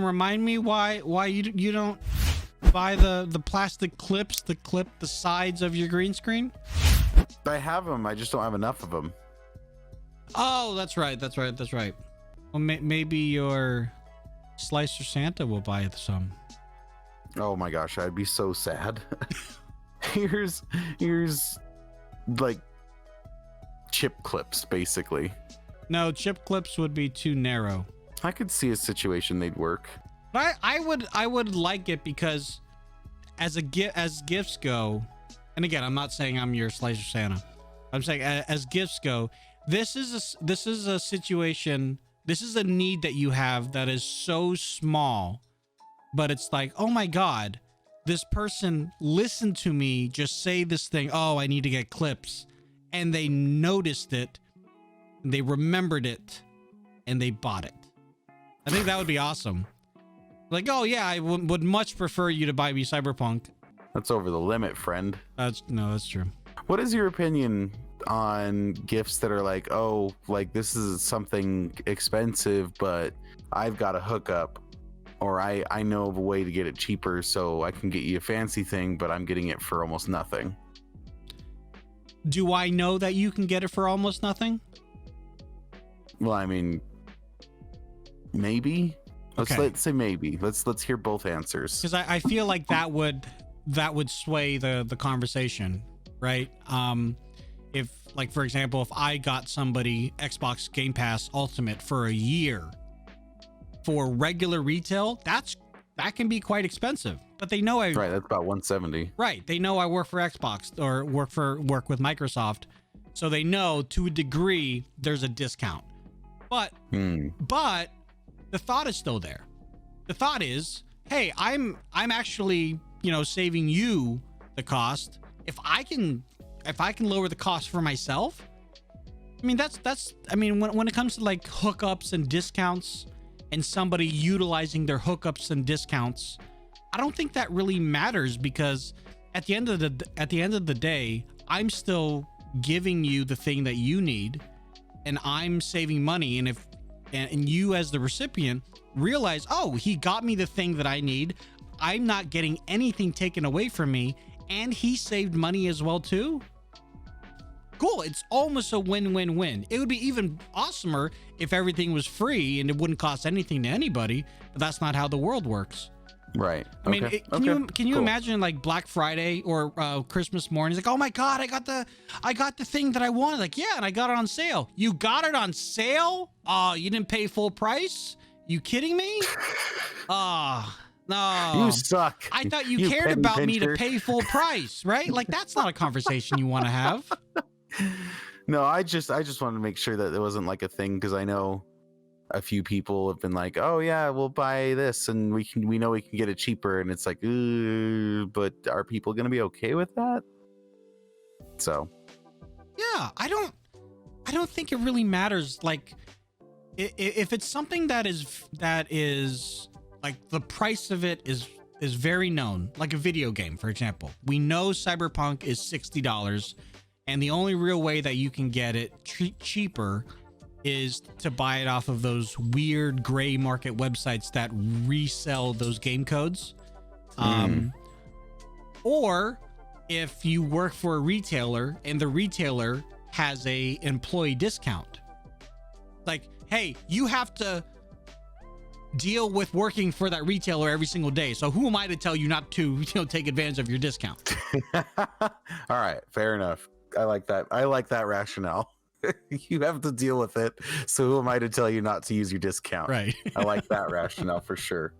remind me why you don't buy the plastic clips to clip the sides of your green screen? I have them. I just don't have enough of them. Oh, that's right. Well, maybe your Slicer Santa will buy some. Oh my gosh, I'd be so sad. here's like chip clips, basically. No, chip clips would be too narrow. I could see a situation they'd work. But I would like it because as gifts go, and again, I'm not saying I'm your Slicer Santa. I'm saying as gifts go, this is a situation, this is a need that you have that is so small, but it's like, oh my God, this person listened to me just say this thing. Oh, I need to get clips. And they noticed it, they remembered it, and they bought it. I think that would be awesome. Like, oh yeah, I would much prefer you to buy me Cyberpunk. That's over the limit, friend. That's true. What is your opinion on gifts that are like, oh, like this is something expensive, but I've got a hookup, or I know of a way to get it cheaper, so I can get you a fancy thing, but I'm getting it for almost nothing? Do I know that you can get it for almost nothing? Well, I mean, maybe. Let's say maybe. Let's hear both answers. Because I feel like that would sway the conversation, right? If, like, for example, if I got somebody Xbox Game Pass Ultimate for a year for regular retail, that can be quite expensive. But they know right, that's about $170. Right, they know I work for Xbox or work with Microsoft, so they know to a degree there's a discount. But the thought is still there. The thought is, hey, I'm actually, saving you the cost. If I can lower the cost for myself, I mean, when it comes to like hookups and discounts and somebody utilizing their hookups and discounts, I don't think that really matters, because at the end of the day, I'm still giving you the thing that you need, and I'm saving money. And and you as the recipient realize, oh, he got me the thing that I need, I'm not getting anything taken away from me, and he saved money as well too. Cool. It's almost a win-win-win. It would be even awesomer if everything was free and it wouldn't cost anything to anybody, but that's not how the world works. Right. I mean, can you imagine like Black Friday or Christmas morning? It's like, oh my God, I got the thing that I wanted. Like, yeah, and I got it on sale. You got it on sale? You didn't pay full price? You kidding me? No. You suck. I thought you cared about me to pay full price, right? Like, that's not a conversation you want to have. No, I just wanted to make sure that there wasn't like a thing, because I know a few people have been like, oh yeah, we'll buy this and we know we can get it cheaper, and it's like, but are people gonna be okay with that? So yeah, I don't think it really matters. Like, if it's something that is like the price of it is very known, like a video game, for example, we know Cyberpunk is $60, and the only real way that you can get it cheaper is to buy it off of those weird gray market websites that resell those game codes. Or if you work for a retailer and the retailer has a employee discount, like, hey, you have to deal with working for that retailer every single day, so who am I to tell you not to take advantage of your discount? all right, fair enough. I like that rationale. You have to deal with it, so who am I to tell you not to use your discount? Right. I like that rationale for sure.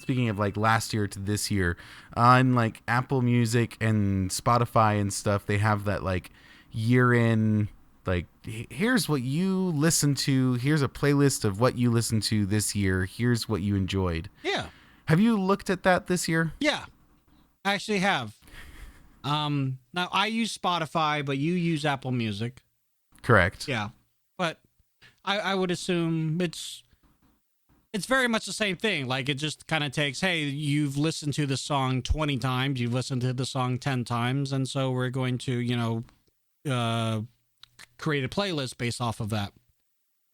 Speaking of like last year to this year, on like Apple Music and Spotify and stuff, they have that like year in, like, here's what you listen to, here's a playlist of what you listened to this year, here's what you enjoyed. Yeah. Have you looked at that this year? Yeah, I actually have. Now I use Spotify, but you use Apple Music. Correct. Yeah, but I would assume it's very much the same thing. Like, it just kind of takes, hey, you've listened to the song 20 times, you've listened to the song 10 times, and so we're going to, create a playlist based off of that.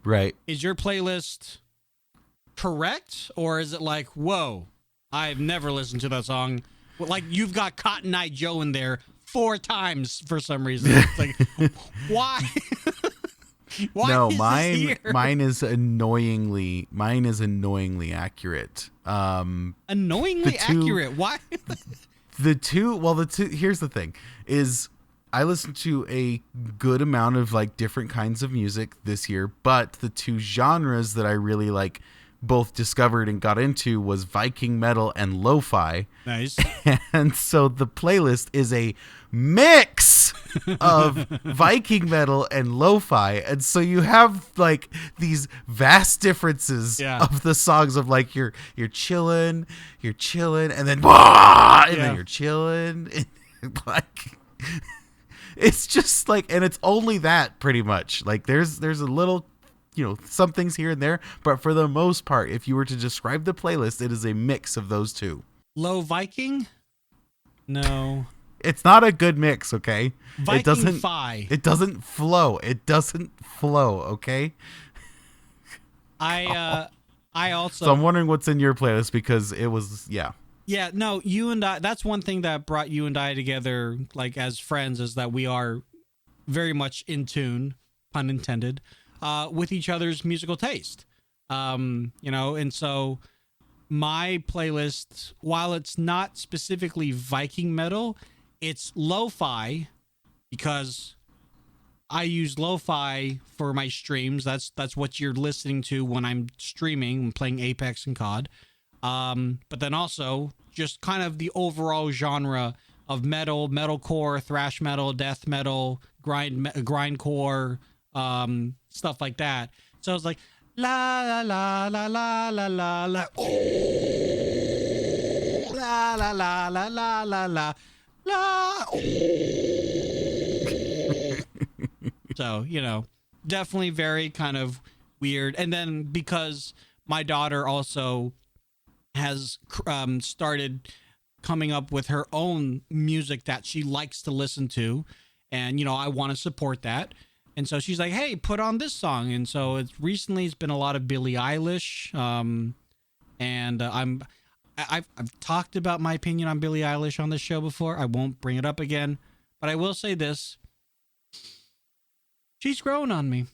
Right. Is your playlist correct, or is it like, whoa, I've never listened to that song? Well, like you've got Cotton Eye Joe in there 4 times for some reason. It's like, why? Why no, is mine this here? mine is annoyingly accurate. Annoyingly accurate. Why? The two here's the thing is I listened to a good amount of like different kinds of music this year, but the 2 genres that I really like both discovered and got into was Viking metal and lo-fi. Nice. And so the playlist is a mix of Viking metal and lo-fi. And so you have like these vast differences of the songs of like you're chilling, and then then you're chilling. Like it's just like, and it's only that pretty much. Like there's a little, some things here and there, but for the most part, if you were to describe the playlist, it is a mix of those 2. Low Viking? No. It's not a good mix, okay? Viking It doesn't flow. It doesn't flow, okay? I also. So I'm wondering what's in your playlist because it was Yeah, no, you and I, that's one thing that brought you and I together, like as friends, is that we are very much in tune, pun intended, with each other's musical taste. And so my playlist, while it's not specifically Viking metal, it's lo-fi because I use lo-fi for my streams. That's what you're listening to when I'm streaming, I'm playing Apex and COD. But then also just kind of the overall genre of metal, metalcore, thrash metal, death metal, grindcore, stuff like that. So it's like la la la la la la la la la la la la la la la. So, definitely very kind of weird. And then because my daughter also has started coming up with her own music that she likes to listen to, and I want to support that, and so she's like, hey, put on this song. And so it's been a lot of Billie Eilish, and I've talked about my opinion on Billie Eilish on this show before. I won't bring it up again, but I will say this: she's grown on me.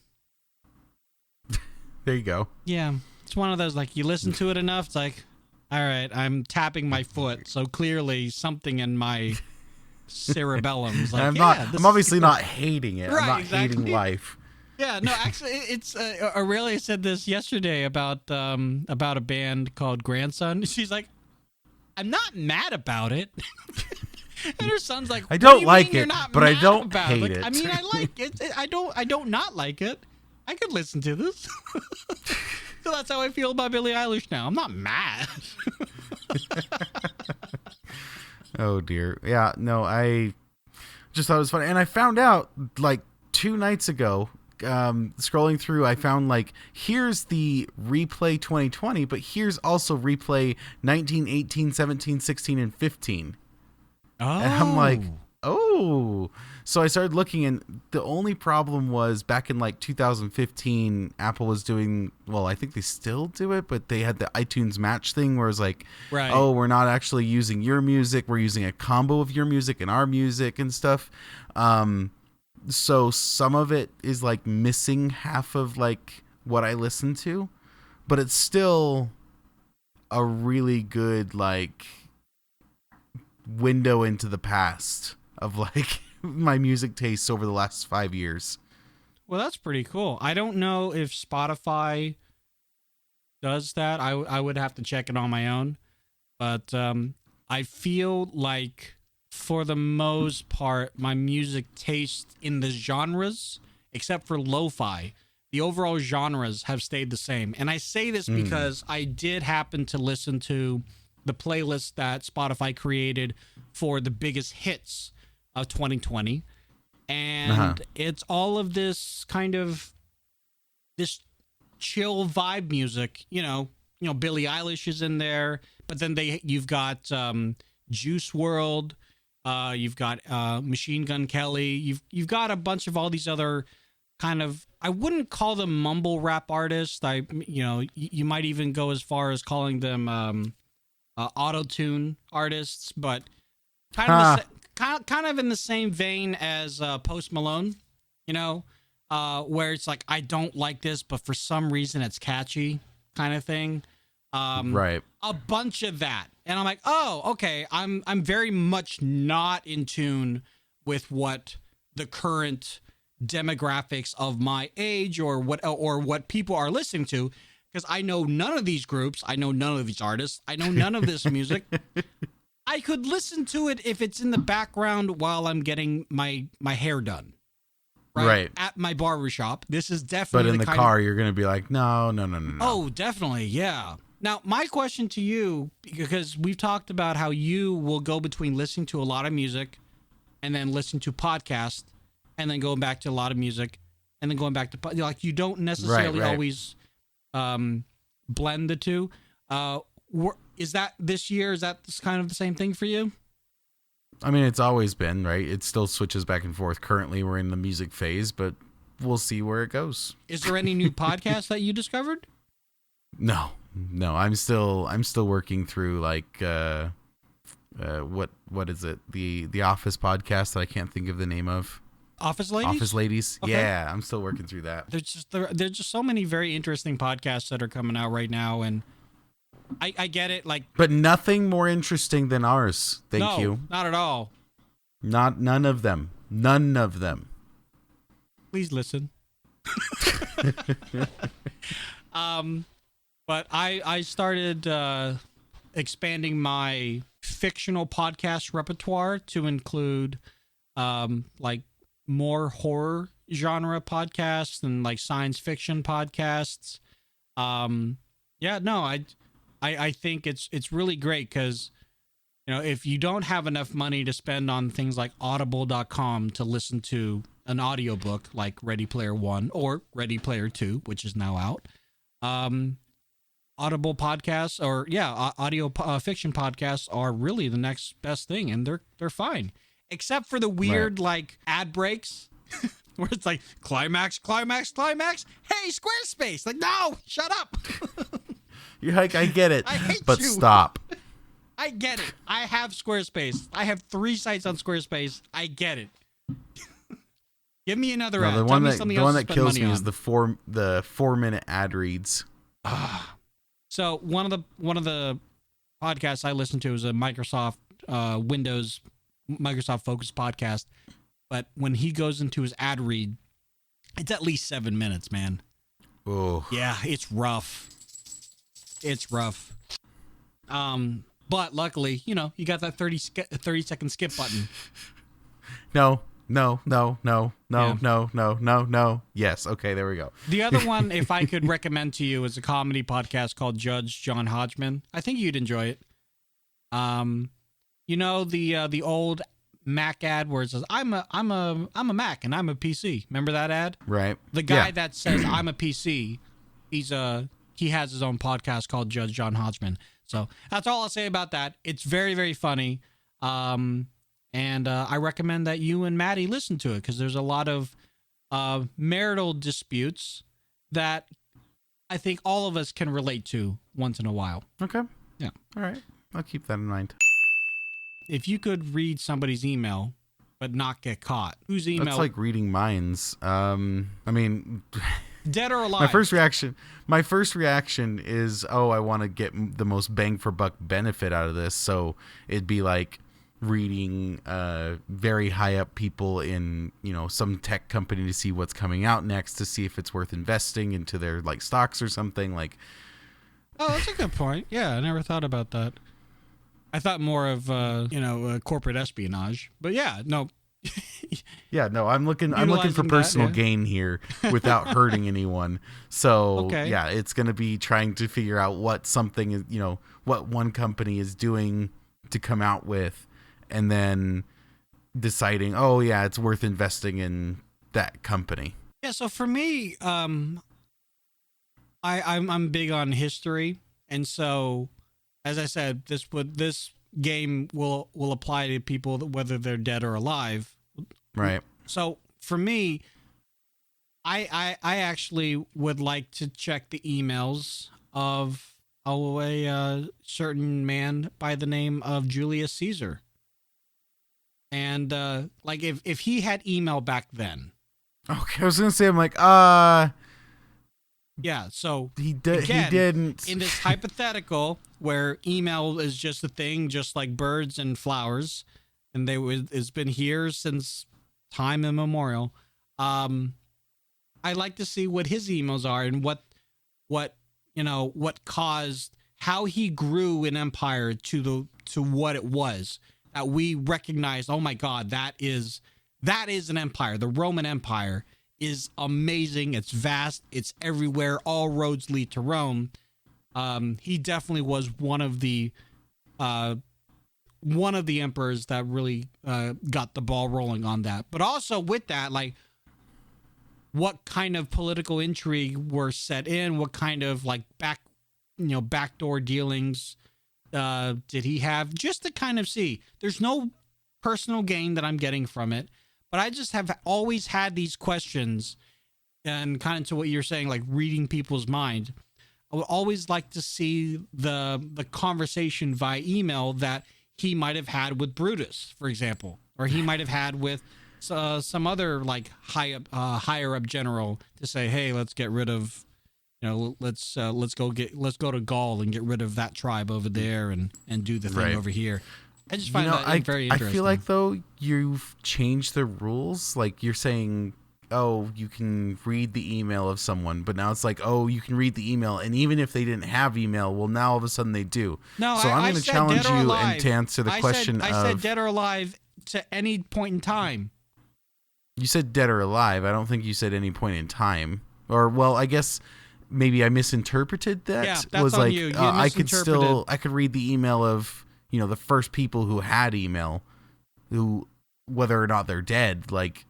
There you go. Yeah, it's one of those, like, you listen to it enough, it's like, all right, I'm tapping my foot, so clearly something in my cerebellum's like, I'm obviously not hating it. Right, I'm not exactly. hating life. Yeah, no, actually, it's Aurelia said this yesterday about a band called Grandson. She's like, I'm not mad about it. And her son's like, I don't like it, but I don't hate it. it. I mean, I like it. I don't not like it. I could listen to this. So that's how I feel about Billie Eilish now. I'm not mad. Oh dear. Yeah, no, I just thought it was funny. And I found out like 2 nights ago, scrolling through, I found like, here's the replay 2020, but here's also replay 19, 18, 17, 16, and 15. Oh. And I'm like, oh. So I started looking, and the only problem was back in like 2015, Apple was doing, well, I think they still do it, but they had the iTunes match thing where it's like, right. Oh, we're not actually using your music. We're using a combo of your music and our music and stuff. So some of it is like missing half of like what I listen to, but it's still a really good like window into the past of like my music tastes over the last 5 years. Well, that's pretty cool. I don't know if Spotify does that. I would have to check it on my own, but I feel like for the most part, my music taste in the genres, except for lo-fi, the overall genres have stayed the same. And I say this because I did happen to listen to the playlist that Spotify created for the biggest hits of 2020. And it's all of this kind of this chill vibe music, Billie Eilish is in there, but then you've got Juice WRLD, you've got Machine Gun Kelly, you've got a bunch of all these other kind of, I wouldn't call them mumble rap artists. You might even go as far as calling them auto-tune artists, but kind of in the same vein as Post Malone, where it's like, I don't like this, but for some reason it's catchy kind of thing. Right. A bunch of that. And I'm like, oh, okay. I'm very much not in tune with what the current demographics of my age or what people are listening to, because I know none of these groups. I know none of these artists. I know none of this music. I could listen to it if it's in the background while I'm getting my hair done. Right. At my barbershop. This is definitely. But in the car, you're going to be like, no. Oh, definitely. Yeah. Now, my question to you, because we've talked about how you will go between listening to a lot of music and then listening to podcasts and then going back to a lot of music and then going back to, like, you don't necessarily always blend the two. Is that this year? Is that kind of the same thing for you? I mean, it's always been, right? It still switches back and forth. Currently, we're in the music phase, but we'll see where it goes. Is there any new podcasts that you discovered? No. I'm still working through like what is it? The Office podcast that I can't think of the name of. Office Ladies? Okay. Yeah, I'm still working through that. There's just so many very interesting podcasts that are coming out right now, and I get it, like, but nothing more interesting than ours. Thank you. Not at all. None of them. None of them. Please listen. But I started expanding my fictional podcast repertoire to include like more horror genre podcasts and like science fiction podcasts. I think it's really great because, if you don't have enough money to spend on things like audible.com to listen to an audiobook like Ready Player One or Ready Player Two, which is now out, Audible podcasts audio fiction podcasts are really the next best thing, and they're fine, except for the weird like ad breaks where it's like climax. Hey, Squarespace! Like, no, shut up. You're like, I get it, I hate but you. Stop. I get it. I have Squarespace. I have 3 sites on Squarespace. I get it. Give me another ad. The one that kills me is the 4-minute ad reads. So one of the podcasts I listen to is a Microsoft focused podcast, but when he goes into his ad read, it's at least 7 minutes, man. Oh yeah, it's rough. But luckily, you got that 30-second skip button. No. Yes. Okay, there we go. The other one, if I could recommend to you, is a comedy podcast called Judge John Hodgman. I think you'd enjoy it. The old Mac ad where it says, I'm a Mac and I'm a PC. Remember that ad? Right. The guy that says I'm a PC, he has his own podcast called Judge John Hodgman. So that's all I'll say about that. It's very, very funny. And I recommend that you and Maddie listen to it because there's a lot of marital disputes that I think all of us can relate to once in a while. Okay. Yeah. All right. I'll keep that in mind. If you could read somebody's email but not get caught, whose email? That's like reading minds. I mean, dead or alive. My first reaction is, I want to get the most bang for buck benefit out of this. So it'd be like reading very high up people in some tech company to see what's coming out next, to see if it's worth investing into their like stocks or something like. Oh, that's a good point. Yeah, I never thought about that. I thought more of corporate espionage, but yeah, no. Yeah, no, I'm looking for personal gain here without hurting anyone. So yeah, it's going to be trying to figure out what something is, what one company is doing to come out with, and then deciding, it's worth investing in that company. Yeah, so for me, I'm big on history, and so as I said, this game will apply to people whether they're dead or alive. Right. So for me, I actually would like to check the emails of a certain man by the name of Julius Caesar. And like if he had email back then. Okay, I was gonna say, I'm like, yeah, so he again, didn't. In this hypothetical where email is just a thing, just like birds and flowers, and it's been here since time immemorial. I like to see what his emails are and what caused, how he grew an empire to what it was that we recognized. Oh my God, that is an empire. The Roman Empire is amazing. It's vast. It's everywhere. All roads lead to Rome. He definitely was one of the emperors that really got the ball rolling on that. But also with that, like, what kind of political intrigue were set in? What kind of like backdoor dealings did he have? Just to kind of see. There's no personal gain that I'm getting from it, but I just have always had these questions, and kind of to what you're saying, like reading people's mind. I would always like to see the conversation via email that he might have had with Brutus, for example, or he might have had with some other like higher up general to say, hey, let's get rid of, let's go to Gaul and get rid of that tribe over there and do the thing over here. I just find that very interesting. I feel like though you've changed the rules. Like you're saying, oh, you can read the email of someone, but now it's like, oh, you can read the email, and even if they didn't have email, well, now all of a sudden they do. No, so I'm going to challenge you and to answer the question. I said dead or alive to any point in time. You said dead or alive. I don't think you said any point in time. Or, well, I guess maybe I misinterpreted that. Yeah, that's on you. I could read the email of, the first people who had email, who, whether or not they're dead, like,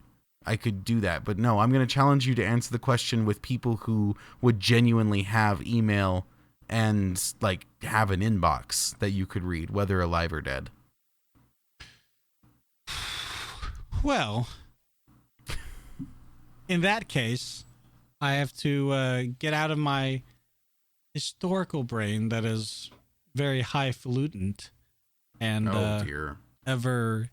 I could do that. But no, I'm going to challenge you to answer the question with people who would genuinely have email and, like, have an inbox that you could read, whether alive or dead. Well, in that case, I have to get out of my historical brain that is very highfalutin and ever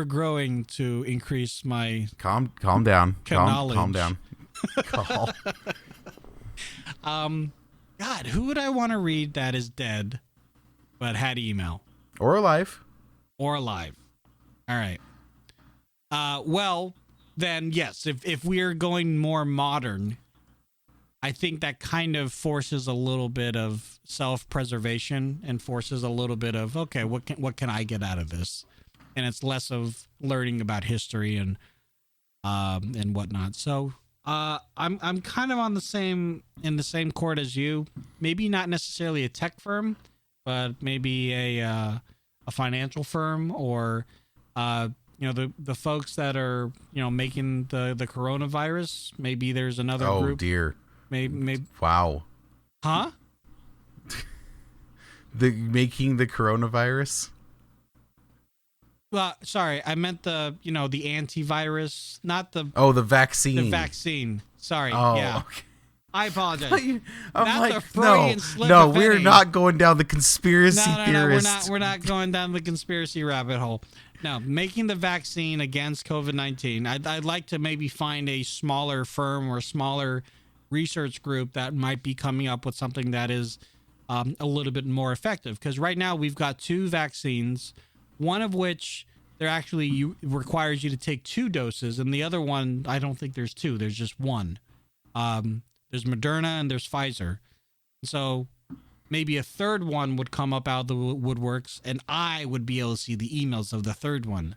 growing to increase my calm down. Knowledge. Calm down. God, who would I want to read that is dead but had email? Or alive. All right. Well, then yes, if we are going more modern, I think that kind of forces a little bit of self-preservation and forces a little bit of, okay, what can I get out of this? And it's less of learning about history and whatnot. So I'm kind of in the same court as you. Maybe not necessarily a tech firm, but maybe a financial firm, or the folks that are making the coronavirus. Maybe there's another group. Oh dear. Maybe. Wow. Huh? Making the coronavirus. Well, sorry, I meant the antivirus, not the. Oh, the vaccine. The vaccine. Sorry. Oh, yeah. okay. I apologize. I'm like, no, we're not going down the conspiracy theorist. We're not going down the conspiracy rabbit hole. No, making the vaccine against COVID-19. I'd like to maybe find a smaller firm or a smaller research group that might be coming up with something that is a little bit more effective. Because right now we've got 2 vaccines, one of which requires you to take 2 doses, and the other one, I don't think there's 2. There's just 1. There's Moderna and there's Pfizer. So maybe a third one would come up out of the woodworks, and I would be able to see the emails of the third one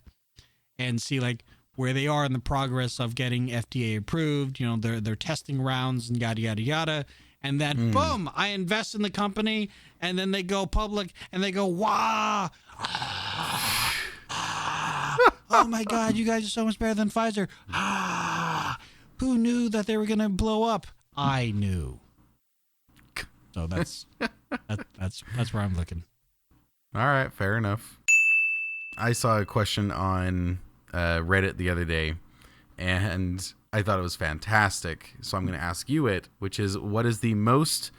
and see like where they are in the progress of getting FDA approved, their testing rounds and yada, yada, yada. And then boom, I invest in the company, and then they go public and they go, wow. Oh my God, you guys are so much better than Pfizer. Who knew that they were going to blow up? I knew. So that's where I'm looking. All right, fair enough. I saw a question on Reddit the other day, and I thought it was fantastic. So I'm going to ask you it, which is, what is the most,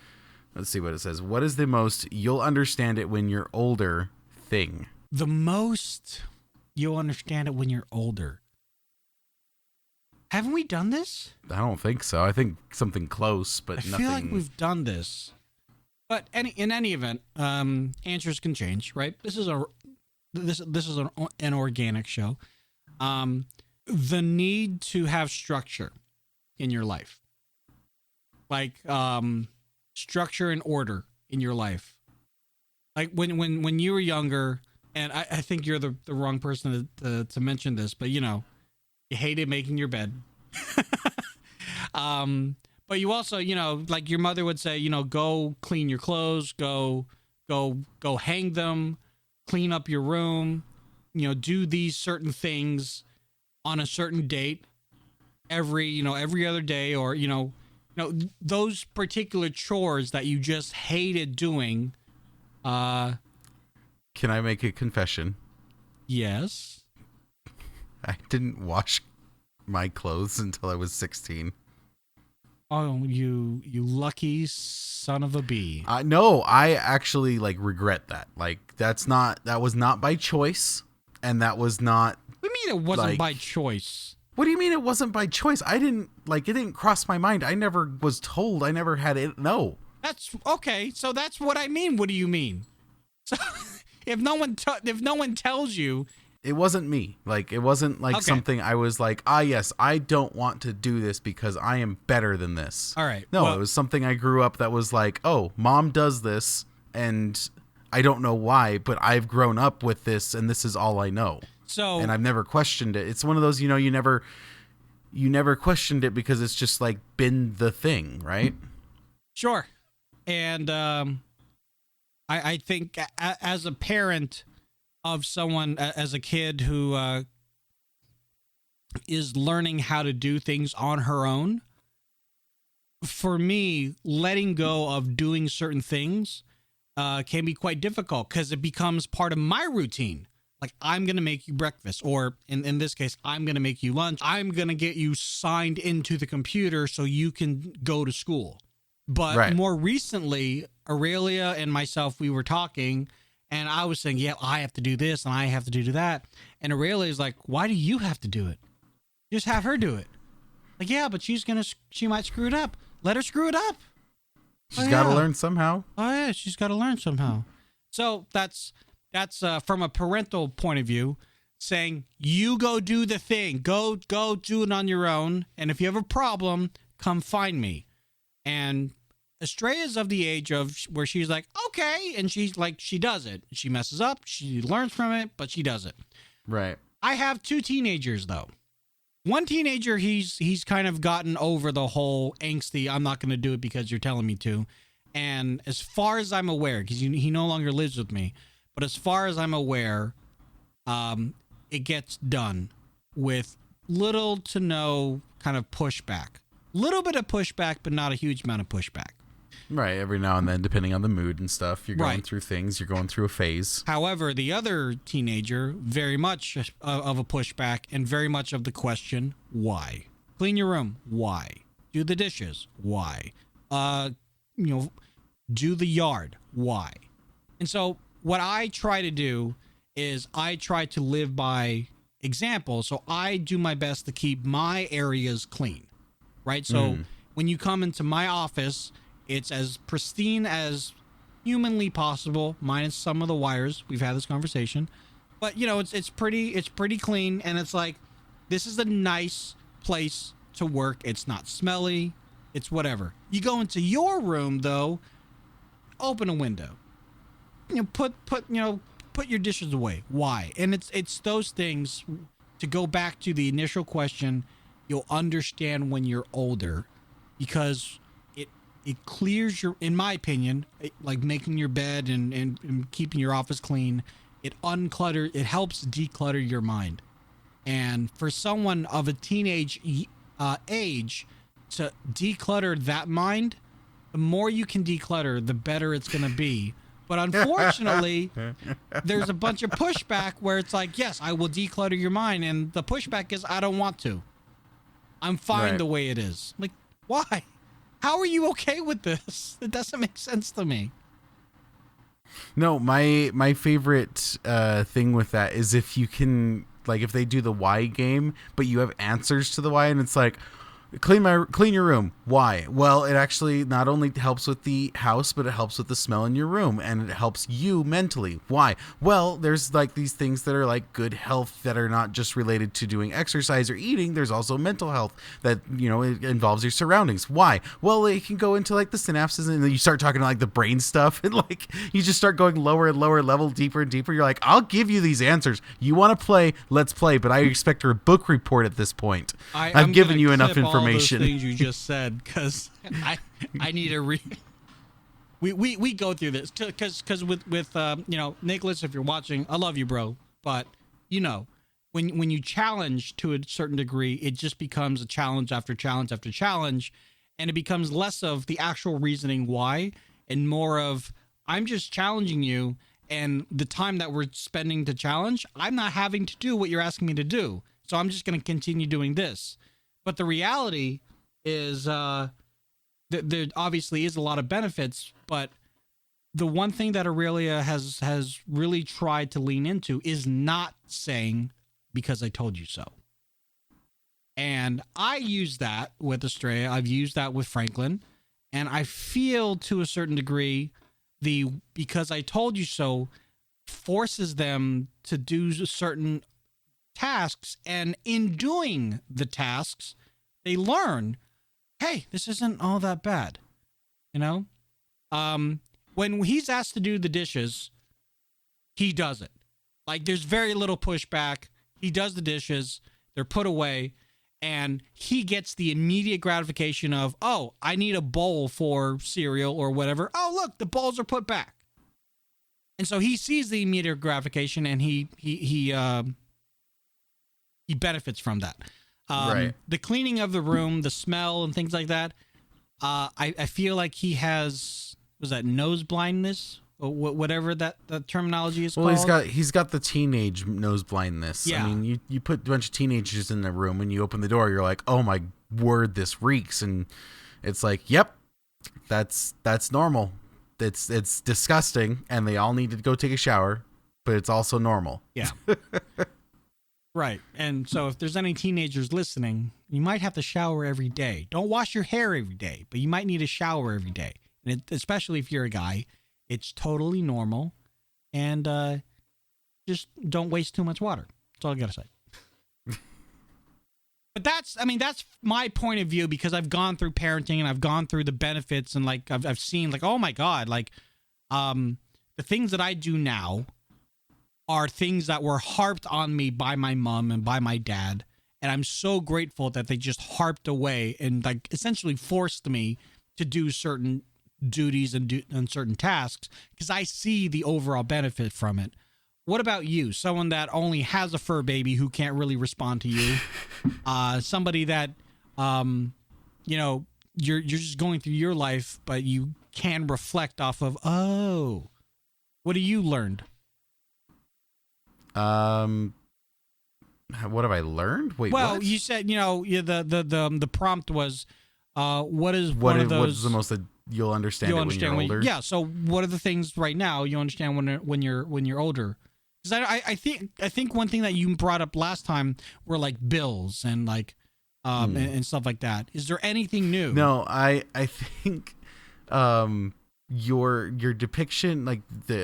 let's see what it says. What is the most you'll understand it when you're older thing? The most you'll understand it when you're older. Haven't we done this? I don't think so. I think something close, but I nothing. feel like we've done this. But in any event, answers can change, right? This is an organic show. The need to have structure in your life, like structure and order in your life. Like when you were younger, and I think you're the wrong person to mention this, but you know, you hated making your bed. But you also, you know, like your mother would say, you know, go clean your clothes, go hang them, clean up your room, you know, do these certain things on a certain date every other day, or, you know, those particular chores that you just hated doing. Can I make a confession? Yes. I didn't wash my clothes until I was 16. Oh, you lucky son of a bee. No, I actually like regret that. Like that was not by choice, and that was not. What do you mean it wasn't like, by choice? What do you mean it wasn't by choice? It didn't cross my mind. I never was told. I never had it. No. That's okay. So that's what I mean. What do you mean? So if no one tells you, it wasn't me. Like, it wasn't like something I was like, yes, I don't want to do this because I am better than this. All right. No, it was something I grew up that was like, oh, mom does this and I don't know why, but I've grown up with this and this is all I know. So, and I've never questioned it. It's one of those, you know, you never questioned it because it's just like been the thing, right? Sure. And I think as a parent of someone, as a kid who is learning how to do things on her own, for me, letting go of doing certain things can be quite difficult because it becomes part of my routine. Like, I'm going to make you breakfast, or in this case, I'm going to make you lunch. I'm going to get you signed into the computer so you can go to school. But more recently, Aurelia and myself, we were talking, and I was saying, yeah, I have to do this and I have to do that. And Aurelia is like, why do you have to do it? Just have her do it. Like, yeah, but she might screw it up. Let her screw it up. She's got to learn somehow. Oh, yeah, she's got to learn somehow. So that's from a parental point of view, saying, you go do the thing. Go do it on your own. And if you have a problem, come find me. And Estrella's of the age of where she's like, okay. And she's like, she does it. She messes up. She learns from it, but she does it. Right. I have two teenagers, though. One teenager, he's kind of gotten over the whole angsty, I'm not going to do it because you're telling me to. And as far as I'm aware, because he no longer lives with me, but as far as I'm aware, it gets done with little to no kind of pushback. Little bit of pushback, but not a huge amount of pushback. Right. Every now and then, depending on the mood and stuff, you're going through things. You're going through a phase. However, the other teenager, very much of a pushback and very much of the question, why? Clean your room. Why? Do the dishes. Why? Do the yard. Why? And so what I try to do is I try to live by example. So I do my best to keep my areas clean, right? So when you come into my office, it's as pristine as humanly possible, minus some of the wires. We've had this conversation, but it's pretty clean, and it's like, this is a nice place to work. It's not smelly. It's whatever. You go into your room though, open a window. Put your dishes away. Why? And it's those things. To go back to the initial question, you'll understand when you're older, because it clears your, in my opinion, like making your bed and keeping your office clean, it helps declutter your mind. And for someone of a teenage age to declutter that mind, the more you can declutter, the better it's going to be. But unfortunately, there's a bunch of pushback where it's like, yes, I will declutter your mind. And the pushback is, I don't want to. I'm fine Right. the way it is. Like, why? How are you okay with this? It doesn't make sense to me. No, my favorite thing with that is if you can, like, if they do the why game, but you have answers to the why, and it's like, clean your room. Why? Well, it actually not only helps with the house, but it helps with the smell in your room, and it helps you mentally. Why? Well, there's like these things that are like good health that are not just related to doing exercise or eating. There's also mental health that, you know, it involves your surroundings. Why? Well, it can go into like the synapses, and then you start talking like the brain stuff, and like you just start going lower and lower level, deeper and deeper. You're like, I'll give you these answers. You want to play? Let's play. But I expect a book report at this point. I've given you enough information. All those things you just said, because I need to we go through this because with you know, Nicholas, if you're watching, I love you, bro, but you know, when you challenge to a certain degree, it just becomes a challenge after challenge after challenge, and it becomes less of the actual reasoning why and more of, I'm just challenging you, and the time that we're spending to challenge, I'm not having to do what you're asking me to do, so I'm just going to continue doing this. But the reality is there obviously is a lot of benefits, but the one thing that Aurelia has really tried to lean into is not saying, because I told you so. And I use that with Estrella. I've used that with Franklin. And I feel to a certain degree the because I told you so forces them to do certain tasks, and in doing the tasks they learn, hey, this isn't all that bad, you know. When he's asked to do the dishes, he does it. Like, there's very little pushback. He does the dishes, they're put away, and he gets the immediate gratification of, oh, I need a bowl for cereal or whatever. Oh, look, the bowls are put back. And so he sees the immediate gratification, and he benefits from that. Right. The cleaning of the room, the smell, and things like that. I feel like he has, was that nose blindness or whatever that terminology is called. Well, he's got the teenage nose blindness. Yeah. I mean, you put a bunch of teenagers in the room, and you open the door, you're like, oh my word, this reeks, and it's like, yep, that's normal. It's disgusting, and they all need to go take a shower, but it's also normal. Yeah. Right. And so if there's any teenagers listening, you might have to shower every day. Don't wash your hair every day, but you might need a shower every day. And especially if you're a guy, it's totally normal. And just don't waste too much water. That's all I got to say. But that's my point of view, because I've gone through parenting and I've gone through the benefits, and like I've seen, like, oh my God, like the things that I do now are things that were harped on me by my mom and by my dad. And I'm so grateful that they just harped away and like essentially forced me to do certain duties and certain tasks, because I see the overall benefit from it. What about you? Someone that only has a fur baby who can't really respond to you. Somebody that, you know, you're just going through your life, but you can reflect off of, oh, what have you learned? What have I learned? Wait, well, what? You said, you know, the prompt was, what is one of those? What is the most that you'll understand when you're older? Yeah. So what are the things right now you understand when you're older? Because I think one thing that you brought up last time were like bills and like and stuff like that. Is there anything new? No, I think your depiction, like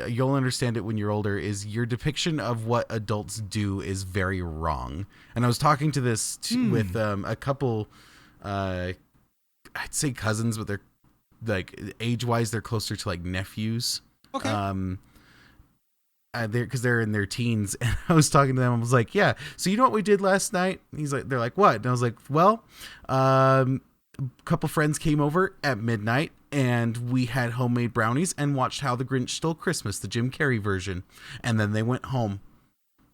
you'll understand it when you're older, is your depiction of what adults do is very wrong. And I was talking to this with a couple, I'd say cousins, but they're like age-wise they're closer to like nephews. Okay. Because they're in their teens, and I was talking to them. I was like, "Yeah, so you know what we did last night?" They're like, "What?" And I was like, "Well, a couple friends came over at midnight, and we had homemade brownies and watched How the Grinch Stole Christmas, the Jim Carrey version, and then they went home."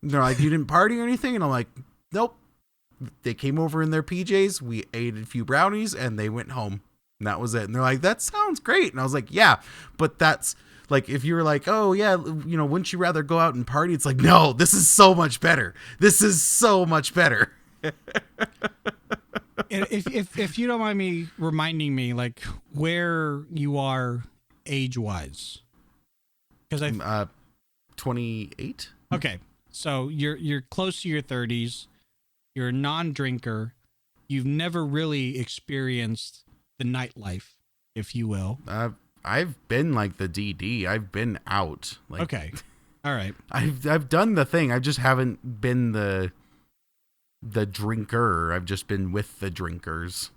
And they're like, "You didn't party or anything?" And I'm like, "Nope." They came over in their PJs. We ate a few brownies, and they went home, and that was it. And they're like, "That sounds great." And I was like, "Yeah, but that's." Like, if you were like, oh, yeah, you know, wouldn't you rather go out and party? It's like, no, this is so much better. This is so much better. if you don't mind me reminding me, like, where you are age wise, because I 28. Okay, so you're close to your 30s. You're a non-drinker. You've never really experienced the nightlife, if you will. I've been like the DD. I've been out. Like, Okay, all right. I've done the thing. I just haven't been the drinker. I've just been with the drinkers.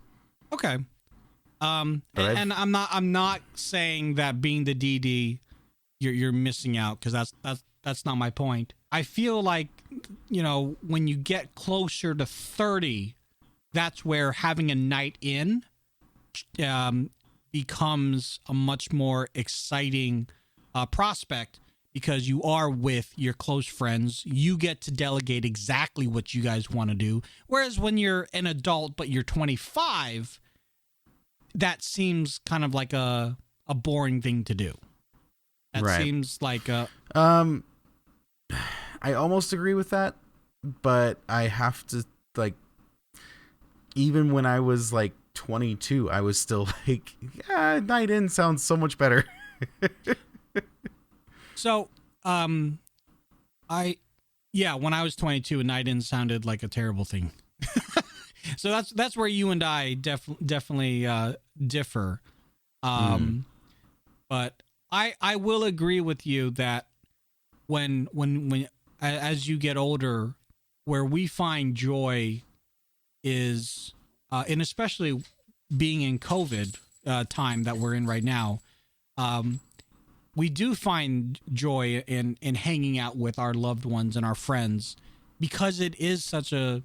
Okay. And I'm not saying that being the DD, you're missing out, because that's not my point. I feel like, when you get closer to 30, that's where having a night in becomes a much more exciting prospect, because you are with your close friends. You get to delegate exactly what you guys want to do. Whereas when you're an adult but you're 25, that seems kind of like a boring thing to do. That right. seems like a... I almost agree with that, but I have to, like, even when I was like 22, I was still like, yeah, night in sounds so much better. So, when I was 22, a night in sounded like a terrible thing. So that's where you and I definitely differ. But I will agree with you that when as you get older, where we find joy is, and especially being in COVID time that we're in right now, we do find joy in hanging out with our loved ones and our friends, because it is such an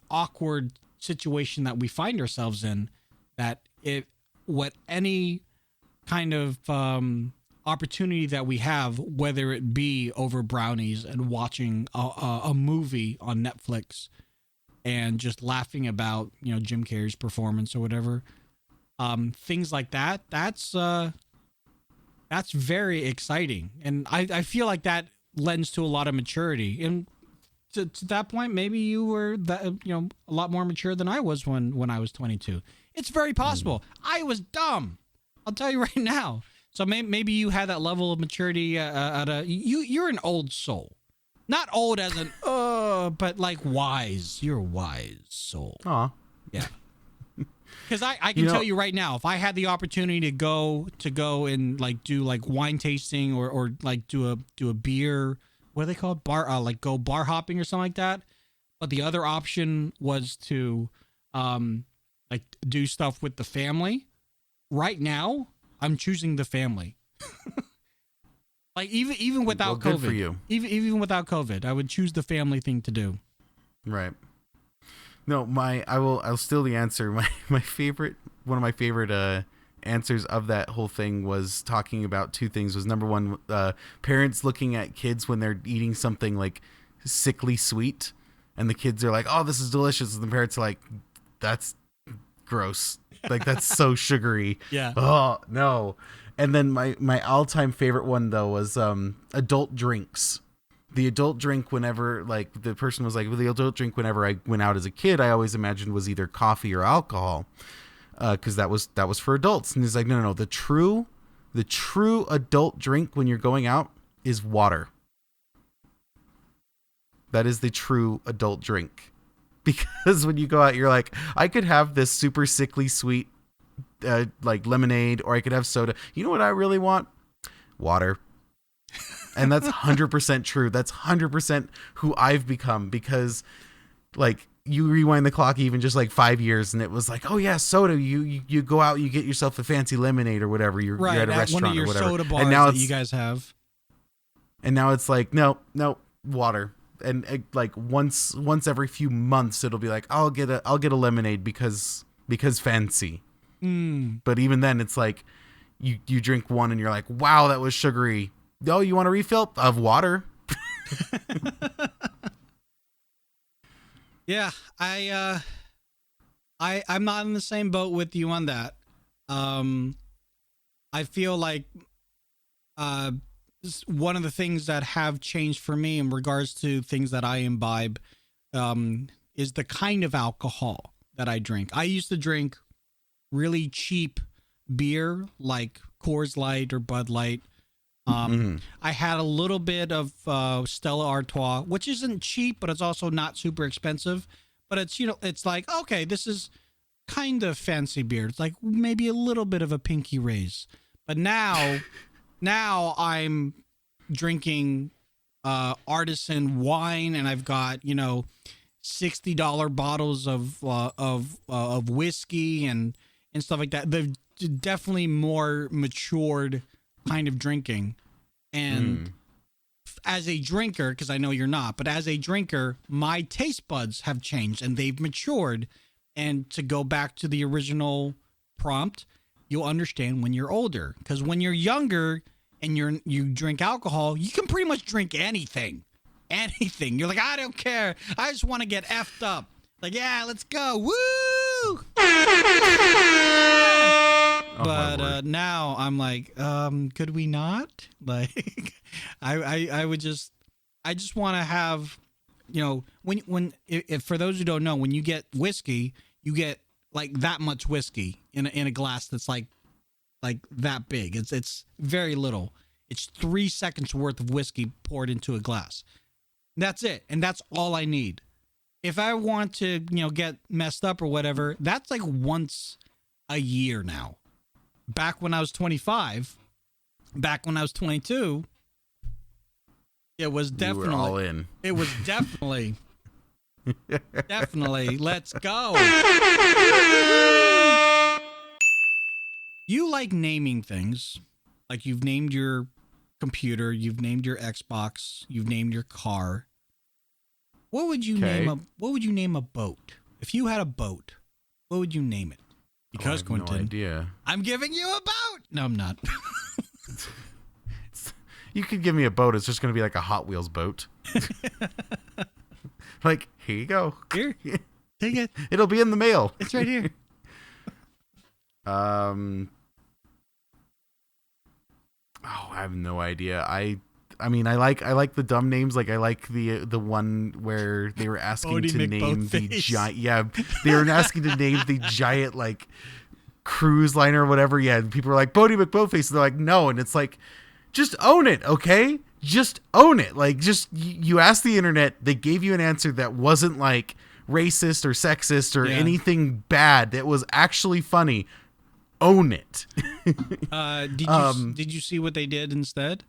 awkward situation that we find ourselves in, that any kind of opportunity that we have, whether it be over brownies and watching a movie on Netflix and just laughing about Jim Carrey's performance or whatever, things like that's very exciting, and I feel like that lends to a lot of maturity. And to that point, maybe you were a lot more mature than I was when I was 22. It's very possible. I was dumb, I'll tell you right now. So maybe you had that level of maturity you're an old soul. Not old as an but like wise. You're a wise soul. Aw. Yeah. Because I can tell you right now, if I had the opportunity to go and like do like wine tasting or like do a beer, what are they called, bar, like go bar hopping or something like that, but the other option was to like do stuff with the family. Right now, I'm choosing the family. Like even without good COVID, for you. Even without COVID, I would choose the family thing to do. Right. No, I'll steal the answer. One of my favorite answers of that whole thing was talking about two things. Was number one, parents looking at kids when they're eating something like sickly sweet, and the kids are like, "Oh, this is delicious," and the parents are like, "That's gross. Like, that's so sugary." Yeah. Oh no. And then my all-time favorite one though was adult drinks. The adult drink, whenever, like, the person was like, well, the adult drink whenever I went out as a kid, I always imagined was either coffee or alcohol, because that was for adults. And he's like, no, the true adult drink when you're going out is water. That is the true adult drink, because when you go out, you're like, I could have this super sickly sweet, like lemonade, or I could have soda. You know what I really want? Water. And that's 100% true. That's 100% who I've become, because, like, you rewind the clock even just like 5 years, and it was like, oh yeah, soda. You go out, you get yourself a fancy lemonade or whatever. You're at a restaurant one of your or whatever. soda bars and now that you guys have. And now it's like, no, water. And like once every few months, it'll be like, I'll get a lemonade because fancy. But even then, it's like you drink one and you're like, wow, that was sugary. Oh, you want a refill of water? Yeah, I'm not in the same boat with you on that. I feel like one of the things that have changed for me in regards to things that I imbibe is the kind of alcohol that I drink. I used to drink really cheap beer like Coors Light or Bud Light. I had a little bit of Stella Artois, which isn't cheap, but it's also not super expensive. But it's, it's like, okay, this is kind of fancy beer. It's like maybe a little bit of a pinky raise. But now I'm drinking artisan wine, and I've got, $60 bottles of whiskey and stuff like that. They're definitely more matured kind of drinking. And as a drinker, because I know you're not, but as a drinker, my taste buds have changed and they've matured. And to go back to the original prompt, you'll understand when you're older, because when you're younger and you drink alcohol, you can pretty much drink anything. You're like, I don't care, I just want to get effed up. Like, yeah, let's go, woo. But now I'm like, could we not? Like, I just want to have, if for those who don't know, when you get whiskey, you get like that much whiskey in a glass that's like that big. It's very little. It's 3 seconds worth of whiskey poured into a glass. That's it. And that's all I need. If I want to, get messed up or whatever, that's like once a year now. Back when I was 25, back when I was 22, it was definitely, you were all in. It was definitely, definitely, let's go. You like naming things. Like, you've named your computer, you've named your Xbox, you've named your car. What would you name a boat? If you had a boat, what would you name it? Because, Quinnton, no idea. I'm giving you a boat. No, I'm not. You could give me a boat. It's just going to be like a Hot Wheels boat. Like, here you go. Here, take it. It'll be in the mail. It's right here. I have no idea. I mean, I like the dumb names. Like, I like the one where they were asking to name the giant. Yeah, they were asking to name the giant like cruise liner or whatever. Yeah, and people were like Bodie McBoatface. And they're like, no, and it's like, just own it, okay? Just own it. Like, just you asked the internet, they gave you an answer that wasn't like racist or sexist or anything bad. That was actually funny. Own it. Did you see what they did instead?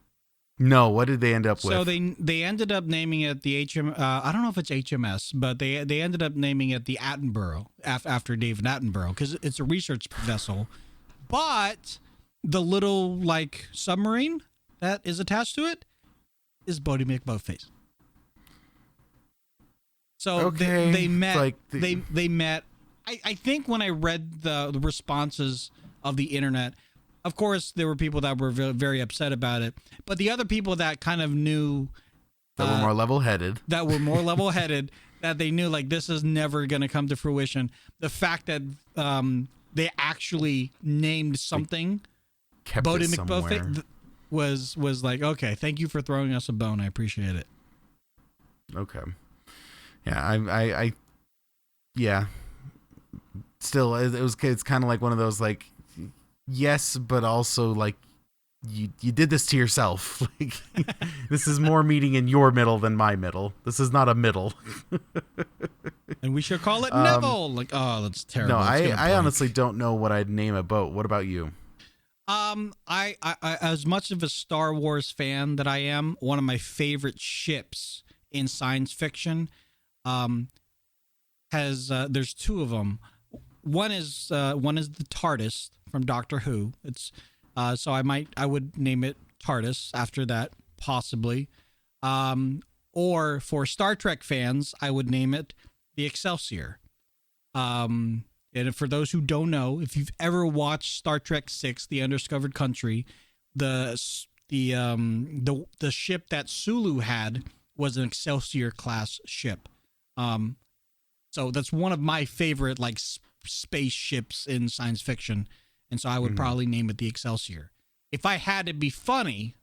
No, what did they end up with? So they ended up naming it the I don't know if it's HMS, but they ended up naming it the Attenborough after David Attenborough, because it's a research vessel. But the little like submarine that is attached to it is Bodie McBoatface. So they met. Like they met. I think when I read the responses of the internet, of course, there were people that were very upset about it, but the other people that kind of knew that were more level-headed, that they knew like this is never going to come to fruition. The fact that they actually named something Bodie McBoatface was like, okay, thank you for throwing us a bone. I appreciate it. Okay. Yeah, yeah. Still, it's kind of like one of those like, yes, but also like you did this to yourself. Like, this is more meeting in your middle than my middle. This is not a middle. And we should call it Neville. Like, oh, that's terrible. No, I honestly don't know what I'd name a boat. What about you? I as much of a Star Wars fan that I am, one of my favorite ships in science fiction has there's two of them. One is the TARDIS from Doctor Who. It's so I would name it TARDIS after that, possibly. Or for Star Trek fans, I would name it the Excelsior. And for those who don't know, if you've ever watched Star Trek VI: The Undiscovered Country, the ship that Sulu had was an Excelsior class ship. So that's one of my favorite like spaceships in science fiction, and so I would probably name it the Excelsior. If I had to be funny,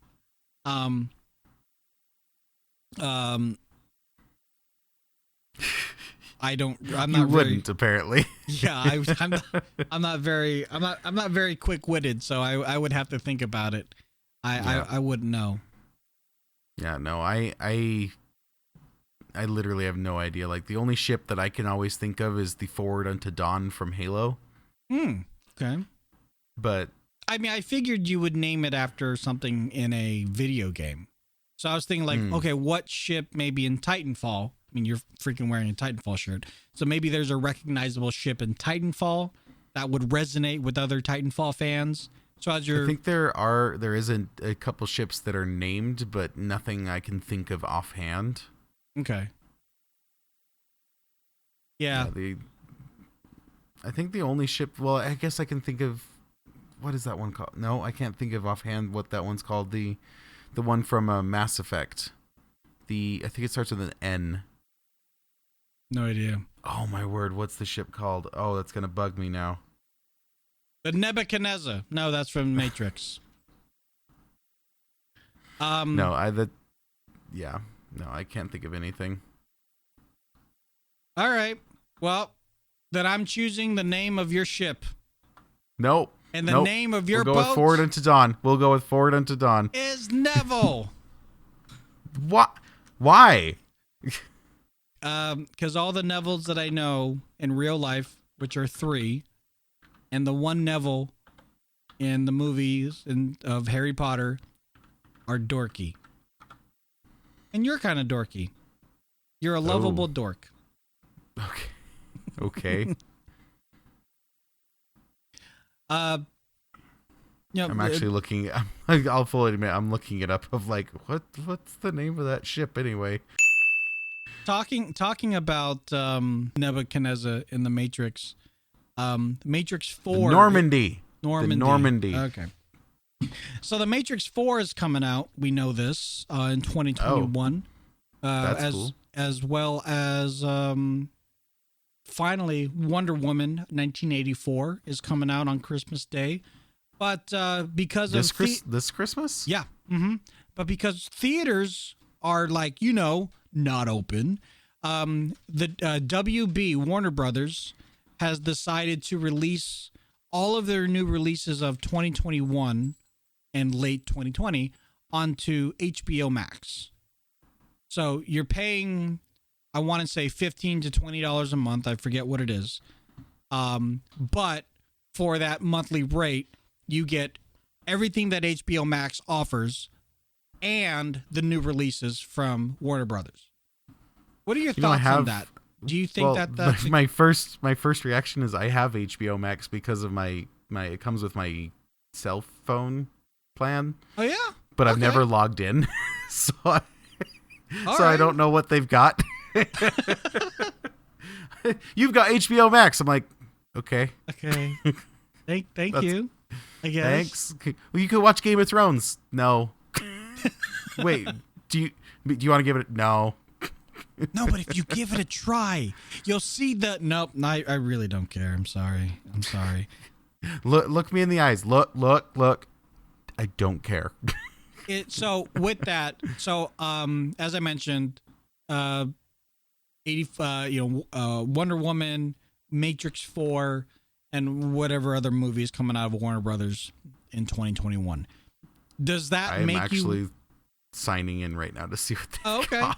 I don't. I'm You not wouldn't apparently. Yeah, I'm not very quick-witted, so I would have to think about it. I wouldn't know. Yeah, no, I literally have no idea. Like the only ship that I can always think of is the Forward Unto Dawn from Halo. Okay. But I mean, I figured you would name it after something in a video game. So I was thinking like, okay, what ship maybe in Titanfall? I mean, you're freaking wearing a Titanfall shirt. So maybe there's a recognizable ship in Titanfall that would resonate with other Titanfall fans. So as I think there is a couple ships that are named, but nothing I can think of offhand. Okay. Yeah. I think the only ship, well, I guess I can think of, what is that one called? No, I can't think of offhand what that one's called. The one from Mass Effect. I think it starts with an N. No idea. Oh my word, what's the ship called? Oh, that's gonna bug me now. The Nebuchadnezzar. No, that's from Matrix. No, I can't think of anything. All right. Well, then I'm choosing the name of your ship. Nope. And the name of your boat. We'll go with Forward Unto Dawn. We'll go with Forward Unto Dawn. Is Neville. What? Why? Because all the Nevilles that I know in real life, which are 3, and the one Neville in the movies of Harry Potter are dorky. And you're kind of dorky. You're a lovable dork. Okay. Okay. I'm actually looking. I'll fully admit I'm looking it up. Of like, what's the name of that ship anyway? Talking about Nebuchadnezzar in the Matrix. Matrix 4. Normandy. Normandy. The Normandy. Okay. So the Matrix 4 is coming out. We know this in 2021. That's cool. As well as finally Wonder Woman 1984 is coming out on Christmas Day. But because this of this Christmas? Yeah. Mm-hmm. But because theaters are like, not open, the WB, Warner Brothers, has decided to release all of their new releases of 2021 and late 2020 onto HBO Max. So you're paying, I want to say $15 to $20 a month. I forget what it is. But for that monthly rate, you get everything that HBO Max offers and the new releases from Warner Brothers. What are your thoughts on that? Do you think that's my first reaction is I have HBO Max because of my it comes with my cell phone plan. Oh yeah. But I've never logged in. So I don't know what they've got. You've got HBO Max. I'm like, okay. Okay. Thank you. I guess. Thanks. Well, you could watch Game of Thrones. No. Wait, do you want to give it? No. No, but if you give it a try, you'll see that. Nope, I really don't care. I'm sorry. Look me in the eyes. Look. I don't care. So with that, as I mentioned, 85, Wonder Woman, Matrix 4, and whatever other movies coming out of Warner Brothers in 2021. Does that I'm make actually signing in right now to see what they got.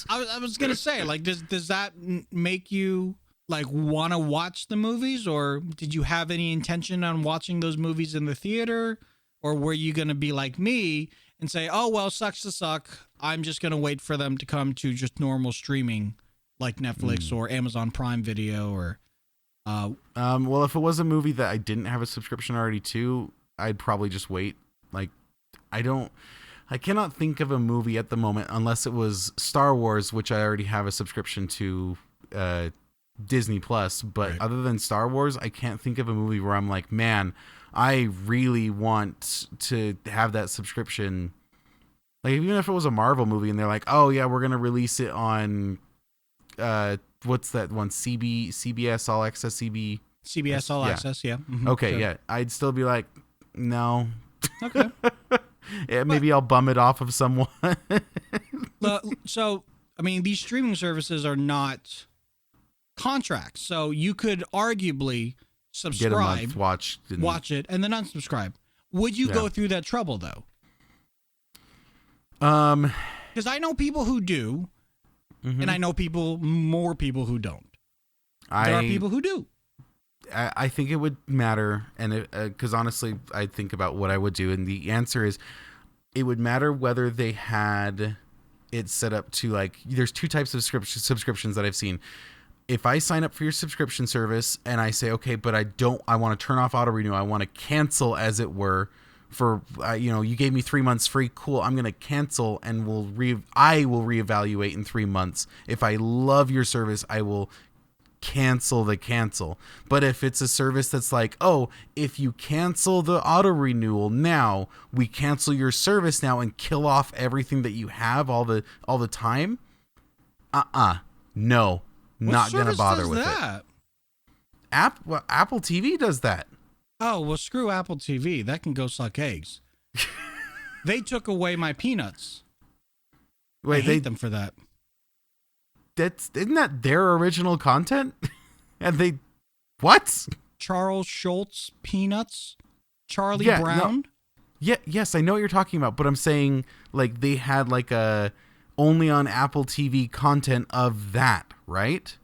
I was gonna say, like, does that make you like want to watch the movies, or did you have any intention on watching those movies in the theater, or were you gonna be like me and say, oh well, sucks to suck, I'm just gonna wait for them to come to just normal streaming like Netflix or Amazon Prime Video or well, if it was a movie that I didn't have a subscription already to, I'd probably just wait. Like, I cannot think of a movie at the moment unless it was Star Wars, which I already have a subscription to Disney Plus. But other than Star Wars, I can't think of a movie where I'm like, man, I really want to have that subscription. Like, even if it was a Marvel movie and they're like, oh yeah, we're gonna release it on what's that one? CBS All Access, CBS All Access, yeah. Mm-hmm. Okay, sure. yeah. I'd still be like, no. Okay. Yeah, maybe I'll bum it off of someone. So, I mean, these streaming services are not contracts. So you could arguably Get a subscribe, month, watch it, and then unsubscribe. Would you go through that trouble though? Because I know people who do, and I know more people who don't. There are people who do. I think it would matter, and because honestly, I think about what I would do, and the answer is, it would matter whether they had it set up to like. There's two types of subscriptions that I've seen. If I sign up for your subscription service and I say, okay, but I want to turn off auto renew. I want to cancel, as it were, for you gave me 3 months free. Cool, I'm gonna cancel, and I will reevaluate in 3 months. If I love your service, I will cancel. But if it's a service that's like, oh, if you cancel the auto renewal now, we cancel your service now and kill off everything that you have all the time. No, not gonna bother with it. Apple TV does that. Oh, well, screw Apple TV. That can go suck eggs. They took away my peanuts. Wait, I hate them for that. Isn't that their original content? And they, what? Charles Schultz Peanuts? Charlie Brown? No. Yes, I know what you're talking about, but I'm saying like they had like a only on Apple TV content of that, right?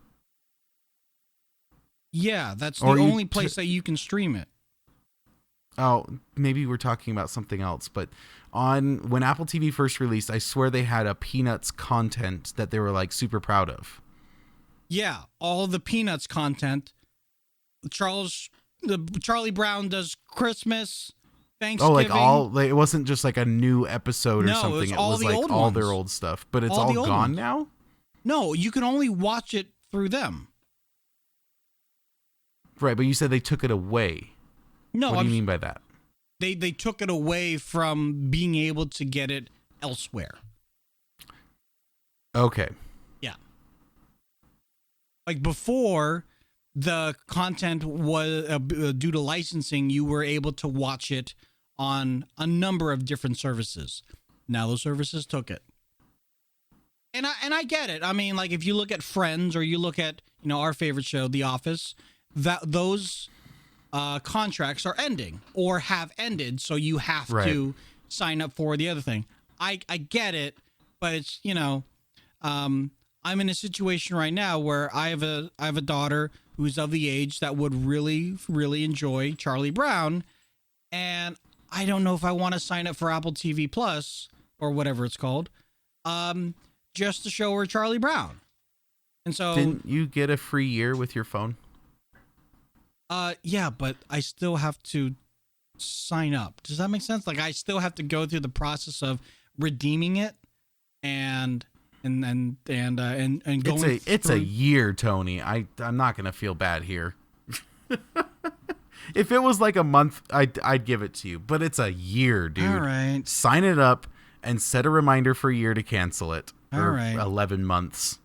Yeah, that's the only place that you can stream it. Oh, maybe we're talking about something else, but when Apple TV first released, I swear they had a Peanuts content that they were like super proud of. Yeah, all the Peanuts content. Charlie Brown does Christmas, Thanksgiving. Oh, like it wasn't just like a new episode or something. It was like all ones. their old stuff, but it's all gone ones. now? No, you can only watch it through them. Right, but you said they took it away. No, what do you mean by that? They took it away from being able to get it elsewhere. Okay. Yeah. Like before, the content was due to licensing, you were able to watch it on a number of different services. Now those services took it. And I get it. I mean, like if you look at Friends or you look at, our favorite show, The Office, those contracts are ending or have ended, so you have to sign up for the other thing. I get it, but it's I'm in a situation right now where I have a daughter who's of the age that would really, really enjoy Charlie Brown, and I don't know if I want to sign up for Apple TV Plus or whatever it's called, just to show her Charlie Brown. And so, didn't you get a free year with your phone? Yeah, but I still have to sign up. Does that make sense? Like I still have to go through the process of redeeming it and going. It's a year, Tony. I'm not gonna feel bad here. If it was like a month, I'd give it to you. But it's a year, dude. All right. Sign it up and set a reminder for a year to cancel it. All right. 11 months.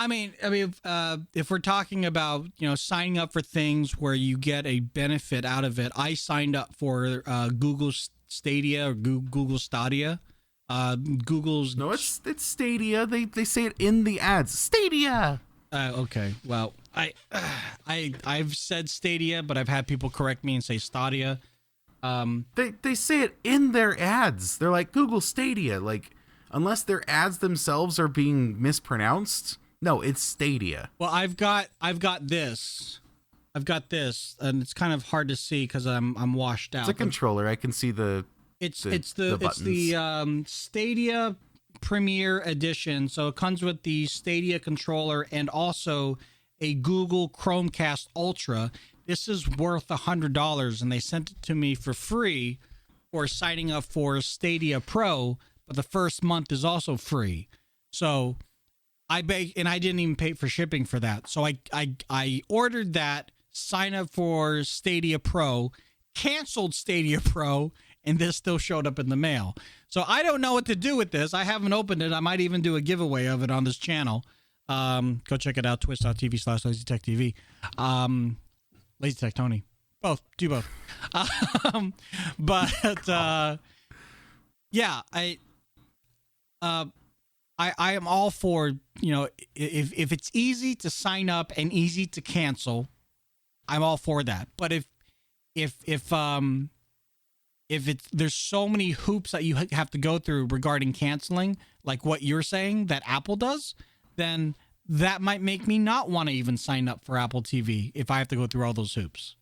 I mean, if we're talking about, signing up for things where you get a benefit out of it, I signed up for Google Stadia or Google Stadia. Google's no, it's Stadia. They say it in the ads. Stadia. Okay. Well, I've said Stadia, but I've had people correct me and say Stadia. They say it in their ads. They're like Google Stadia. Like unless their ads themselves are being mispronounced. No, it's Stadia. Well, I've got this, and it's kind of hard to see because I'm washed out. It's a controller. I can see the. It's the Stadia Premier Edition. So it comes with the Stadia controller and also a Google Chromecast Ultra. This is worth $100, and they sent it to me for free for signing up for Stadia Pro. But the first month is also free. So. I didn't even pay for shipping for that. So I ordered that, sign up for Stadia Pro, canceled Stadia Pro, and this still showed up in the mail. So I don't know what to do with this. I haven't opened it. I might even do a giveaway of it on this channel. Go check it out, twitch.tv/LazyTechTV. LazyTech Tony. Both. Do both. Yeah, I am all for, if it's easy to sign up and easy to cancel, I'm all for that. But if it's there's so many hoops that you have to go through regarding canceling, like what you're saying that Apple does, then that might make me not want to even sign up for Apple TV if I have to go through all those hoops.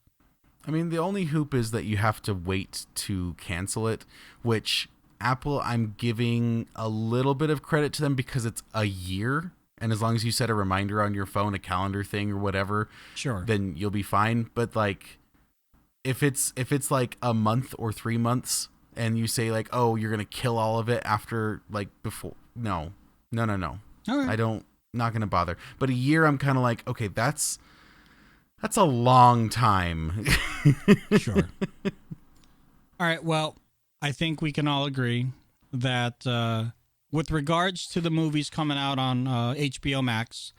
I mean, the only hoop is that you have to wait to cancel it, which Apple, I'm giving a little bit of credit to them because it's a year. And as long as you set a reminder on your phone, a calendar thing or whatever, sure, then you'll be fine. But like, if it's like a month or 3 months and you say like, oh, you're going to kill all of it after like before. No. All right. Not going to bother. But a year, I'm kind of like, okay, that's a long time. Sure. All right. Well, I think we can all agree that with regards to the movies coming out on HBO Max,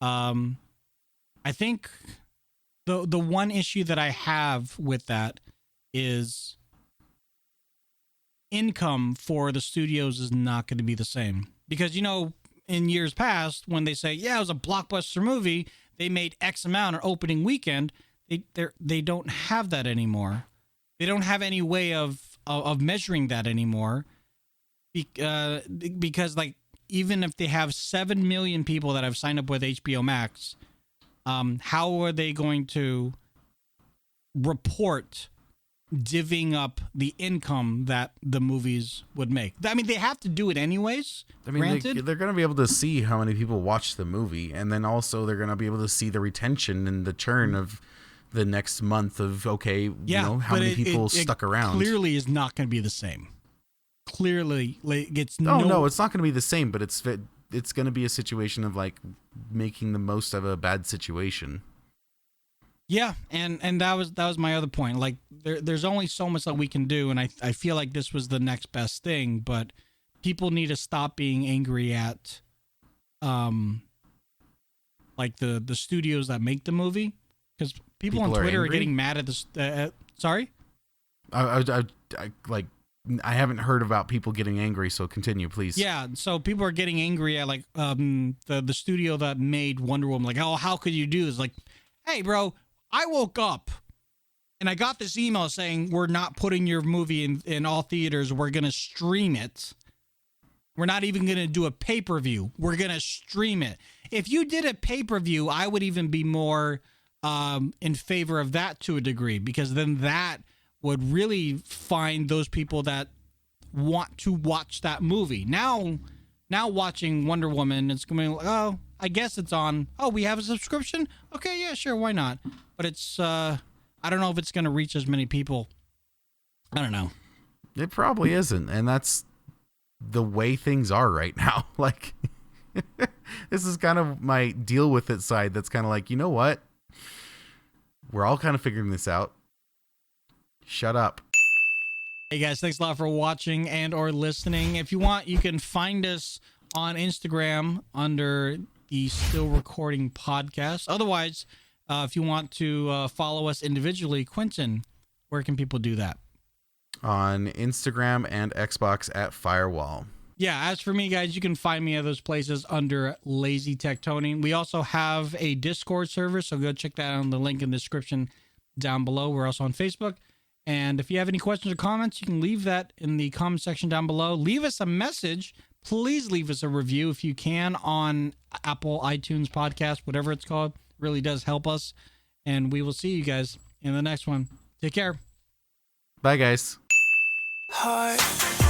I think the one issue that I have with that is income for the studios is not going to be the same. Because, in years past, when they say, yeah, it was a blockbuster movie, they made X amount on opening weekend, they don't have that anymore. They don't have any way of measuring that anymore, because like even if they have 7 million people that have signed up with HBO Max, how are they going to report divvying up the income that the movies would make? I mean, they have to do it anyways. I mean, granted, they're going to be able to see how many people watch the movie, and then also they're going to be able to see the retention and the churn of the next month of, how many people stuck around. Clearly is not going to be the same. Clearly, it's no, it's not going to be the same, but it's going to be a situation of like making the most of a bad situation. Yeah, and that was my other point. Like there's only so much that we can do, and I feel like this was the next best thing, but people need to stop being angry at like the studios that make the movie, because people on Twitter are getting mad at this. Sorry? I haven't heard about people getting angry, so continue, please. Yeah, so people are getting angry at like the studio that made Wonder Woman. Like, oh, how could you do this? Like, hey, bro, I woke up and I got this email saying we're not putting your movie in all theaters. We're gonna stream it. We're not even gonna do a pay-per-view. We're gonna stream it. If you did a pay-per-view, I would even be more in favor of that to a degree, because then that would really find those people that want to watch that movie. Now watching Wonder Woman, it's going to be like, oh, I guess it's on. Oh, we have a subscription? Okay, yeah, sure, why not? But it's, I don't know if it's going to reach as many people. I don't know. It probably isn't, and that's the way things are right now. Like, this is kind of my deal with it side that's kind of like, you know what? We're all kind of figuring this out. Shut up. Hey guys, thanks a lot for watching and or listening. If you want, you can find us on Instagram under the Still Recording Podcast. Otherwise, if you want to follow us individually, Quinnton, where can people do that? On Instagram and Xbox at Firewall. Yeah, as for me, guys, you can find me at those places under Lazy Tectoning. We also have a Discord server, so go check that out on the link in the description down below. We're also on Facebook. And if you have any questions or comments, you can leave that in the comment section down below. Leave us a message. Please leave us a review if you can on Apple, iTunes, podcast, whatever it's called. It really does help us. And we will see you guys in the next one. Take care. Bye, guys. Hi.